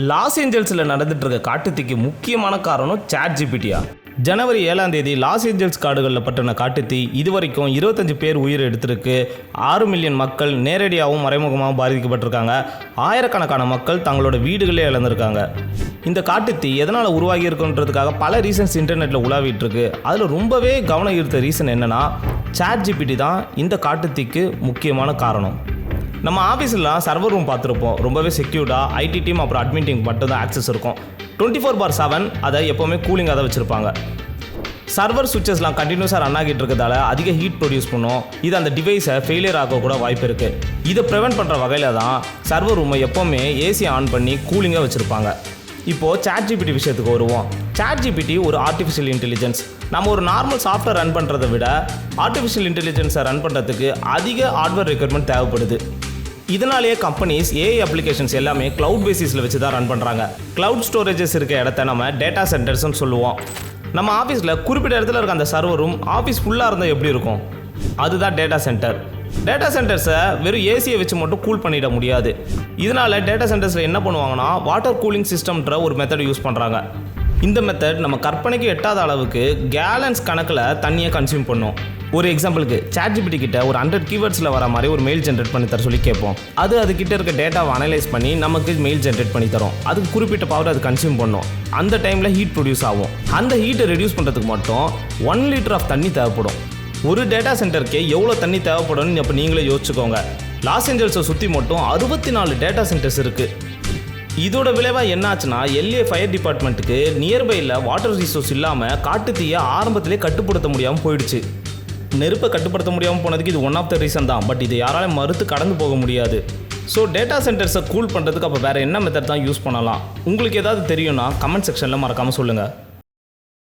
Loss ஏஞ்சல்ஸில் நடந்துட்டு இருக்க காட்டுத்தீக்கு முக்கியமான காரணம் ChatGPT-யா. ஜனவரி 7ஆம் தேதி லாஸ் ஏஞ்சல்ஸ் காடுகளில் பற்றின காட்டுத்தீ இதுவரைக்கும் 25 பேர் உயிர் எடுத்திருக்கு. 6 மில்லியன் மக்கள் நேரடியாகவும் மறைமுகமாகவும் பாதிக்கப்பட்டிருக்காங்க. ஆயிரக்கணக்கான மக்கள் தங்களோட வீடுகளே இழந்திருக்காங்க. இந்த காட்டுத்தீ எதனால் உருவாகி இருக்குன்றதுக்காக பல ரீசன்ஸ் இன்டர்நெட்டில் உலாவிட்டு இருக்கு. அதில் ரொம்பவே கவனம் ஈர்த்த ரீசன் என்னன்னா ChatGPT தான் இந்த காட்டுத்தீக்கு முக்கியமான காரணம். நம்ம ஆஃபீஸ்லாம் சர்வர் ரூம் பார்த்துருப்போம். ரொம்பவே செக்யூர்டாக ஐடி டீம் அப்புறம் அட்மின் டீம் மட்டும் தான் ஆக்சஸ் இருக்கும். 24/7 அதை எப்போவுமே கூலிங்காக தான் வச்சுருப்பாங்க. சர்வர் சுவிச்சஸ்லாம் கண்டினியூஸாக ரன் ஆகிட்டு இருக்கிறதால அதிக ஹீட் ப்ரொடியூஸ் பண்ணும். இது அந்த டிவைஸை ஃபெயிலியர் ஆக கூட வாய்ப்பு இருக்குது. இதை ப்ரிவென்ட் பண்ணுற வகையில் தான் சர்வர் ரூமை எப்போவுமே ஏசி ஆன் பண்ணி கூலிங்காக வச்சுருப்பாங்க. இப்போது ChatGPT விஷயத்துக்கு வருவோம். ChatGPT ஒரு ஆர்டிஃபிஷியல் இன்டெலிஜென்ஸ். நம்ம ஒரு நார்மல் சாஃப்ட்வேர் ரன் பண்ணுறதை விட ஆர்டிஃபிஷியல் இன்டெலிஜென்ஸை ரன் பண்ணுறதுக்கு அதிக ஹார்ட்வேர் ரெக்யர்மெண்ட் தேவைப்படுது. இதனாலேயே கம்பெனிஸ் ஏஐ அப்ளிகேஷன்ஸ் எல்லாமே க்ளவுட் பேசிஸில் வச்சு தான் ரன் பண்ணுறாங்க. க்ளவுட் ஸ்டோரேஜஸ் இருக்க இடத்த நம்ம டேட்டா சென்டர்ஸ்னு சொல்லுவோம். நம்ம ஆஃபீஸில் குறிப்பிட்ட இடத்துல இருக்க அந்த சர்வர் ரூம் ஆஃபீஸ் ஃபுல்லாக இருந்தால் எப்படி இருக்கும்? அதுதான் டேட்டா சென்டர். டேட்டா சென்டர்ஸை வெறும் ஏசியை வச்சு மட்டும் கூல் பண்ணிட முடியாது. இதனால் டேட்டா சென்டர்ஸில் என்ன பண்ணுவாங்கன்னா வாட்டர் கூலிங் சிஸ்டம்ன்ற ஒரு மெத்தட் யூஸ் பண்ணுறாங்க. இந்த மெத்தட் நம்ம கற்பனைக்கு எட்டாத அளவுக்கு கேலன்ஸ் கணக்கில் தண்ணியை கன்சியூம் பண்ணும். ஒரு எக்ஸாம்பிளுக்கு ChatGPT கிட்ட ஒரு 100 கீவேர்ட்ஸில் வர மாதிரி ஒரு மெயில் ஜென்ரேட் பண்ணி தர சொல்லி கேட்போம். அதுக்கிட்ட இருக்க டேட்டாவை அனலைஸ் பண்ணி நமக்கு மெயில் ஜென்ரேட் பண்ணி தரும். அதுக்கு குறிப்பிட்ட பவர் அது கன்சியூம் பண்ணும். அந்த டைமில் ஹீட் ப்ரொடியூஸ் ஆகும். அந்த ஹீட்டை ரெடியூஸ் பண்ணுறதுக்கு மட்டும் 1 லிட்டர் ஆஃப் தண்ணி தேவைப்படும். ஒரு டேட்டா சென்டருக்கு எவ்வளோ தண்ணி தேவைப்படும்னு இப்போ நீங்களே யோசிச்சுக்கோங்க. லாஸ் ஏஞ்சல்ஸை சுற்றி மட்டும் 64 டேட்டா சென்டர்ஸ் இருக்குது. இதோட விளைவாக என்னாச்சுன்னா LA ஃபயர் டிபார்ட்மெண்ட்டுக்கு நியர்பையில் வாட்டர் ரிசோர்ஸ் இல்லாமல் காட்டுத்தீயை ஆரம்பத்திலே கட்டுப்படுத்த முடியாமல் போயிடுச்சு. நெருப்பை கட்டுப்படுத்த முடியாமல் போனதுக்கு இது ஒன் ஆஃப் த ரீசன் தான். பட் இதை யாராலும் மறுத்து கடந்து போக முடியாது. ஸோ டேட்டா சென்டர்ஸை கூல் பண்ணுறதுக்கு அப்போ வேறு என்ன மெத்தட் தான் யூஸ் பண்ணலாம்? உங்களுக்கு ஏதாவது தெரியும்னா கமெண்ட் செக்ஷனில் மறக்காமல் சொல்லுங்கள்.